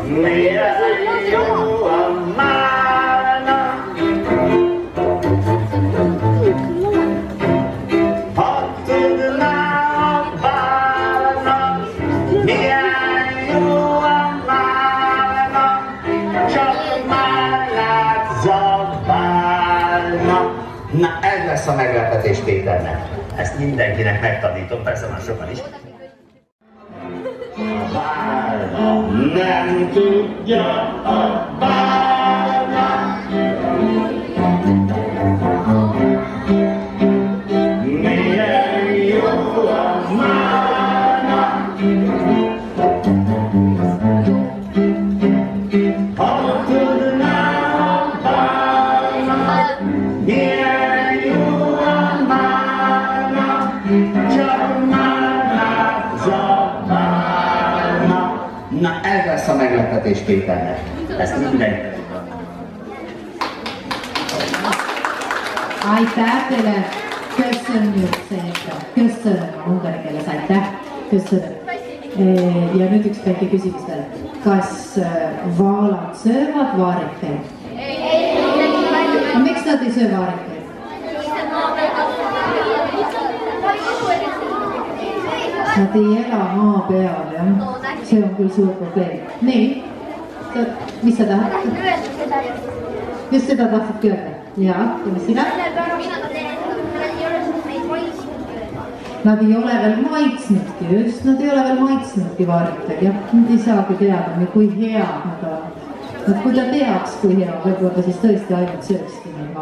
Milyen jó a mána, ha tudná a bálna, milyen jó a mána, csak málnát zabálna. Na, ez lesz a meglepetés Péternek. Ezt mindenkinek megtanítom, persze már sokan is. A bálna nem tudja a bálna, milyen jó a mána, ha tudná a bálna, milyen jó a mána, csak málnát zabálna. Na, ez lesz a meglepetés Péternek. Ezt mindenki. Aitäh teile, köszönjük szépen. Köszönöm a ungari keeles, aitäh, köszönöm. Ja nüüd üks väike küsimus veel. Kas vaalad söövad vaarikaid? Miks nad ei söö vaarikaid? Nad ei ela maa peal, jah? See on küll suur probleem. Nii, mis sa tahad? Just seda tahtsid öelda? Jaa, ja mis sina? Nad ei ole veel maitsnudki, just, nad ei ole veel maitsnudki vaarikaid, jah? Nad ei saagi teada, kui head nad on. Kui ta teaks, kui hea, võib-olla siis tõesti ainult söökski neid.